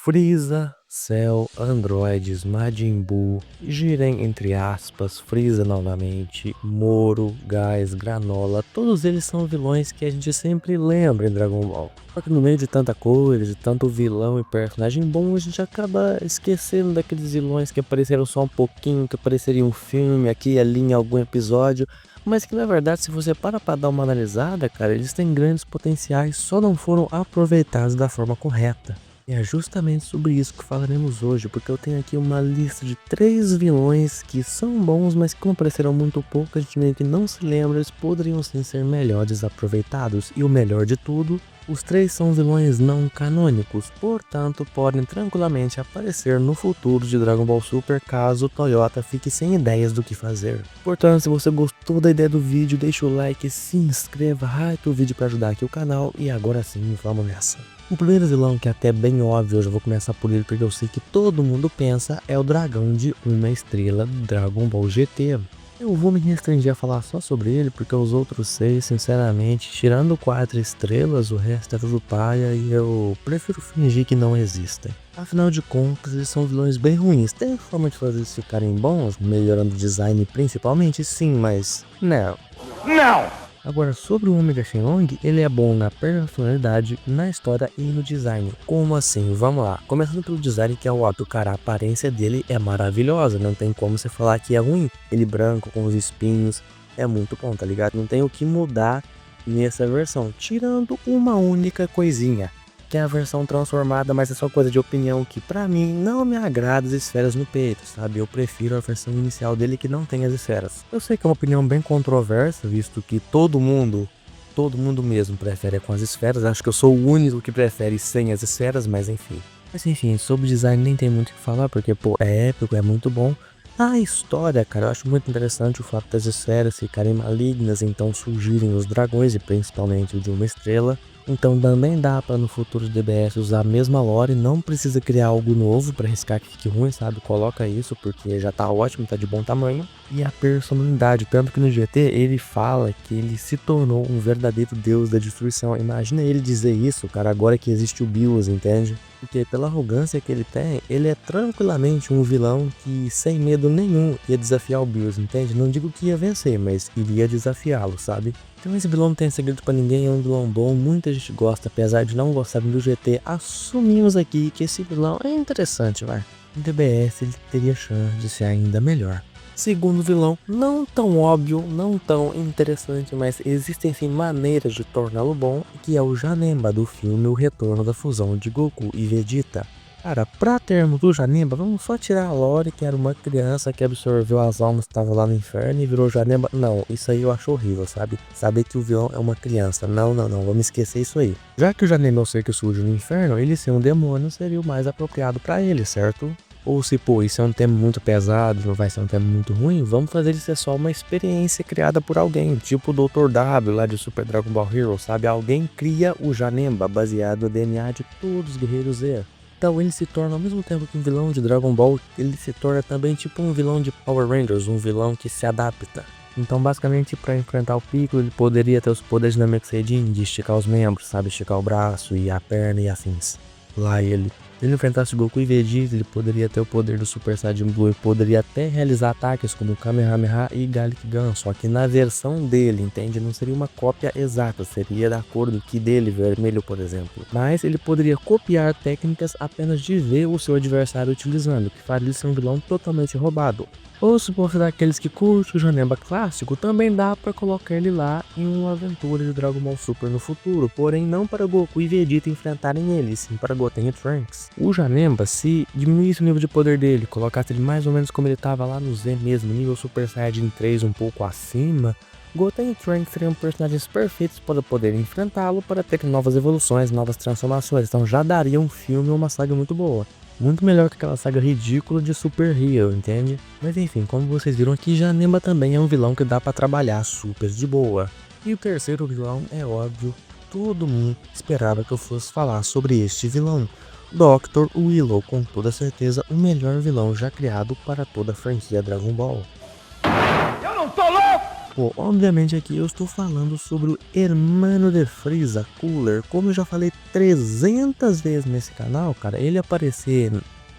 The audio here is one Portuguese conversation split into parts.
Freeza, Cell, androides, Majin Buu, Jiren entre aspas, Freeza novamente, Moro, Gás, Granola, todos eles são vilões que a gente sempre lembra em Dragon Ball. Só que no meio de tanta coisa, de tanto vilão e personagem bom, a gente acaba esquecendo daqueles vilões que apareceram só um pouquinho, que apareceriam em um filme, aqui e ali em algum episódio, mas que na verdade, se você para pra dar uma analisada, cara, eles têm grandes potenciais, só não foram aproveitados da forma correta. E é justamente sobre isso que falaremos hoje, porque eu tenho aqui uma lista de 3 vilões que são bons, mas que como apareceram muito pouco, a gente meio que não se lembra, eles poderiam sim ser melhores aproveitados. E o melhor de tudo, os 3 são vilões não canônicos, portanto podem tranquilamente aparecer no futuro de Dragon Ball Super caso o Toyota fique sem ideias do que fazer. Portanto, se você gostou da ideia do vídeo, deixa o like, se inscreva, hype o vídeo para ajudar aqui o canal e agora sim, vamos nessa. O primeiro vilão, que é até bem óbvio, eu já vou começar por ele porque eu sei que todo mundo pensa, é o dragão de uma estrela Dragon Ball GT. Eu vou me restringir a falar só sobre ele porque os outros 6, sinceramente, tirando 4 estrelas, o resto é tudo paia e eu prefiro fingir que não existem. Afinal de contas, eles são vilões bem ruins. Tem forma de fazer eles ficarem bons, melhorando o design principalmente? Sim, mas não. Não! Agora, sobre o Omega Shenlong, ele é bom na personalidade, na história e no design. Como assim? Vamos lá. Começando pelo design, que é o óbvio, cara, a aparência dele é maravilhosa, não tem como você falar que é ruim. Ele branco, com os espinhos, é muito bom, tá ligado? Não tem o que mudar nessa versão, tirando uma única coisinha, que é a versão transformada, mas é só coisa de opinião que pra mim não me agrada as esferas no peito, sabe? Eu prefiro a versão inicial dele que não tem as esferas. Eu sei que é uma opinião bem controversa, visto que todo mundo mesmo prefere com as esferas. Acho que eu sou o único que prefere sem as esferas, mas enfim. Mas enfim, sobre design nem tem muito o que falar, porque pô, é épico, é muito bom. A história, cara, eu acho muito interessante o fato das esferas ficarem malignas, então surgirem os dragões, e principalmente o de uma estrela. Então também dá para no futuro de DBS usar a mesma lore, não precisa criar algo novo para arriscar que fique ruim, sabe? Coloca isso porque já tá ótimo, tá de bom tamanho. E a personalidade, tanto que no GT ele fala que ele se tornou um verdadeiro deus da destruição. Imagina ele dizer isso, cara, agora que existe o BIOS, entende? Porque pela arrogância que ele tem, ele é tranquilamente um vilão que sem medo nenhum ia desafiar o BIOS, entende? Não digo que ia vencer, mas iria desafiá-lo, sabe? Então esse vilão não tem segredo pra ninguém, é um vilão bom, muita gente gosta, apesar de não gostar do GT, assumimos aqui que esse vilão é interessante, vai. No DBS ele teria chance de ser ainda melhor. Segundo vilão, não tão óbvio, não tão interessante, mas existem sim maneiras de torná-lo bom, que é o Janemba do filme O Retorno da Fusão de Goku e Vegeta. Cara, pra termos do Janemba, vamos só tirar a lore, que era uma criança que absorveu as almas que estava lá no inferno e virou Janemba. Não, isso aí eu acho horrível, sabe? Saber que o vilão é uma criança. Não, vamos esquecer isso aí. Já que o Janemba é o ser que surge no inferno, ele ser um demônio seria o mais apropriado pra ele, certo? Ou se, pô, isso é um tema muito pesado, não vai ser um tema muito ruim, vamos fazer ele ser só uma experiência criada por alguém, tipo o Dr. W lá de Super Dragon Ball Hero, sabe? Alguém cria o Janemba baseado no DNA de todos os guerreiros Z. Então ele se torna, ao mesmo tempo que um vilão de Dragon Ball, ele se torna também tipo um vilão de Power Rangers, um vilão que se adapta. Então basicamente para enfrentar o Piccolo ele poderia ter os poderes da Namekusei de esticar os membros, sabe? Esticar o braço e a perna e afins. Lá ele. Se ele enfrentasse Goku e Vegeta, ele poderia ter o poder do Super Saiyajin Blue e poderia até realizar ataques como Kamehameha e Garlic Gun, só que na versão dele, entende? Não seria uma cópia exata, seria da cor do Ki dele, vermelho, por exemplo. Mas ele poderia copiar técnicas apenas de ver o seu adversário utilizando, que faria ele ser um vilão totalmente roubado. Ou se for daqueles que curtem o Janemba clássico, também dá para colocar ele lá em uma aventura de Dragon Ball Super no futuro, porém não para Goku e Vegeta enfrentarem ele, sim para Goten e Trunks. O Janemba, se diminuísse o nível de poder dele, colocasse ele mais ou menos como ele estava lá no Z mesmo, nível Super Saiyajin 3 um pouco acima, Goten e Trunks seriam personagens perfeitos para poder enfrentá-lo, para ter novas evoluções, novas transformações, então já daria um filme ou uma saga muito boa. Muito melhor que aquela saga ridícula de Super Hero, entende? Mas enfim, como vocês viram aqui, Janemba também é um vilão que dá pra trabalhar super de boa. E o terceiro vilão é óbvio, todo mundo esperava que eu fosse falar sobre este vilão. Dr. Willow, com toda certeza o melhor vilão já criado para toda a franquia Dragon Ball. Eu não tô louco! Pô, obviamente aqui eu estou falando sobre o Hermano de Frieza, Cooler. Como eu já falei 300 vezes nesse canal, cara, ele aparecer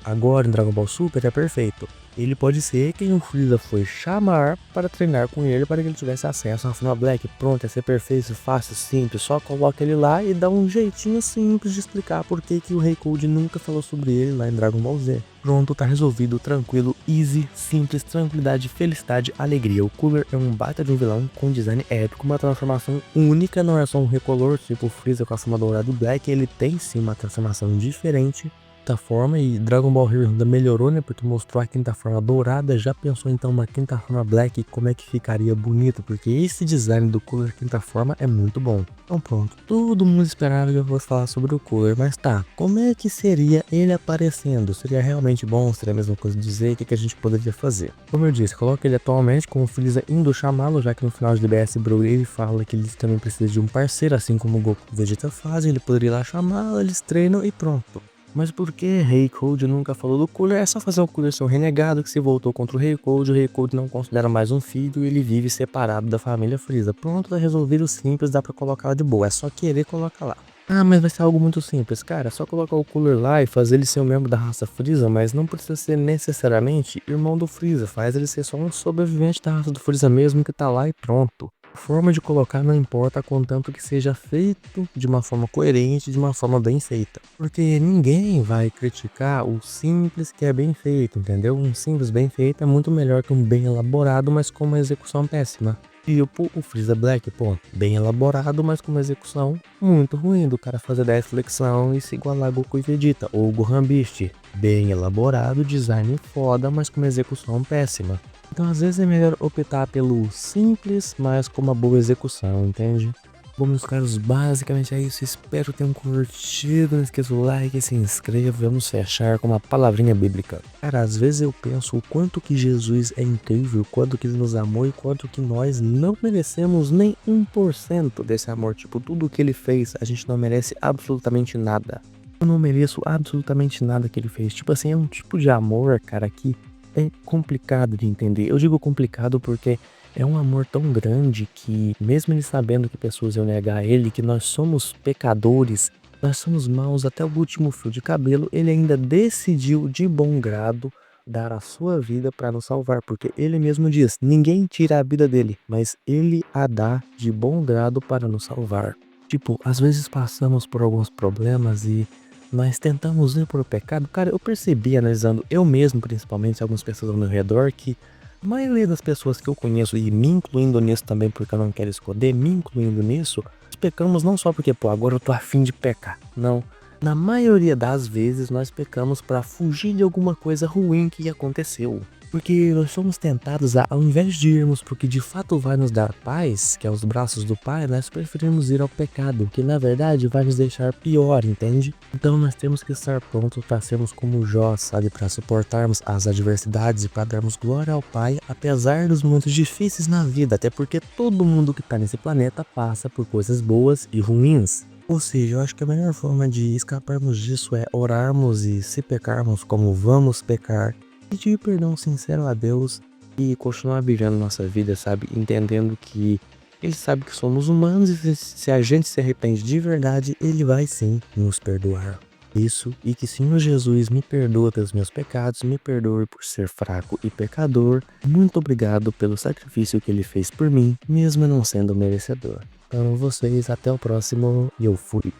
agora em Dragon Ball Super é perfeito. Ele pode ser quem o Freeza foi chamar para treinar com ele para que ele tivesse acesso à forma Black. Pronto, ia ser perfeito, fácil, simples. Só coloca ele lá e dá um jeitinho simples de explicar por que o Rei Cold nunca falou sobre ele lá em Dragon Ball Z. Pronto, tá resolvido, tranquilo, easy, simples, tranquilidade, felicidade, alegria. O Cooler é um baita de um vilão com design épico, uma transformação única, não é só um recolor tipo o Freeza com a forma dourada do Black, ele tem sim uma transformação diferente. Quinta forma, e Dragon Ball Heroes ainda melhorou, né, porque mostrou a quinta forma dourada. Já pensou então uma quinta forma Black, como é que ficaria bonito, porque esse design do Cooler quinta forma é muito bom. Então pronto, todo mundo esperava que eu fosse falar sobre o Cooler, mas tá, como é que seria ele aparecendo? Seria realmente bom? Seria a mesma coisa de dizer? O que a gente poderia fazer? Como eu disse, coloca ele atualmente com o Freeza indo chamá-lo, já que no final de DBS Broly ele fala que ele também precisa de um parceiro, assim como o Goku e o Vegeta fazem. Ele poderia ir lá chamá-lo, eles treinam e pronto. Mas por que Rei Cold nunca falou do Cooler? É só fazer o Cooler ser um renegado que se voltou contra o Rei Cold não considera mais um filho e ele vive separado da família Freeza. Pronto, tá resolvido, simples, dá pra colocar lá de boa, é só querer colocar lá. Ah, mas vai ser algo muito simples, cara, é só colocar o Cooler lá e fazer ele ser um membro da raça Freeza, mas não precisa ser necessariamente irmão do Freeza, faz ele ser só um sobrevivente da raça do Freeza mesmo que tá lá e pronto. A forma de colocar não importa, contanto que seja feito de uma forma coerente, de uma forma bem feita. Porque ninguém vai criticar o simples que é bem feito, entendeu? Um simples bem feito é muito melhor que um bem elaborado, mas com uma execução péssima. Tipo o Freeza Black, pô, bem elaborado, mas com uma execução muito ruim, do cara fazer 10 flexão e se igualar a Goku e Vegeta. Ou o Gohan Beast, bem elaborado, design foda, mas com uma execução péssima. Então às vezes é melhor optar pelo simples, mas com uma boa execução, entende? Bom, meus caros, basicamente é isso. Espero que tenham curtido. Não esqueça o like, se inscreva. Vamos fechar com uma palavrinha bíblica. Cara, às vezes eu penso o quanto que Jesus é incrível, quanto que ele nos amou e quanto que nós não merecemos nem 1% desse amor. Tipo, tudo que ele fez, a gente não merece absolutamente nada. Eu não mereço absolutamente nada que ele fez. Tipo assim, é um tipo de amor, cara, que é complicado de entender. Eu digo complicado porque é um amor tão grande que, mesmo ele sabendo que pessoas iam negar ele, que nós somos pecadores, nós somos maus até o último fio de cabelo, ele ainda decidiu de bom grado dar a sua vida para nos salvar, porque ele mesmo diz: ninguém tira a vida dele, mas ele a dá de bom grado para nos salvar. Tipo, às vezes passamos por alguns problemas e nós tentamos ir por pecado. Cara, eu percebi analisando eu mesmo, principalmente algumas pessoas ao meu redor, que a maioria das pessoas que eu conheço, e me incluindo nisso também porque eu não quero esconder, me incluindo nisso, nós pecamos não só porque, pô, agora eu tô afim de pecar. Não. Na maioria das vezes nós pecamos para fugir de alguma coisa ruim que aconteceu. Porque nós somos tentados a, ao invés de irmos pro que de fato vai nos dar paz, que é os braços do Pai, nós preferimos ir ao pecado, que na verdade vai nos deixar pior, entende? Então nós temos que estar prontos para sermos como Jó, sabe? Para suportarmos as adversidades e para darmos glória ao Pai, apesar dos momentos difíceis na vida, até porque todo mundo que tá nesse planeta passa por coisas boas e ruins. Ou seja, eu acho que a melhor forma de escaparmos disso é orarmos e, se pecarmos como vamos pecar, pedir perdão sincero a Deus e continuar vivendo nossa vida, sabe? Entendendo que Ele sabe que somos humanos e se a gente se arrepende de verdade, Ele vai sim nos perdoar. Isso, e que Senhor Jesus me perdoa pelos meus pecados, me perdoe por ser fraco e pecador. Muito obrigado pelo sacrifício que Ele fez por mim, mesmo não sendo merecedor. Então vocês, até o próximo e eu fui.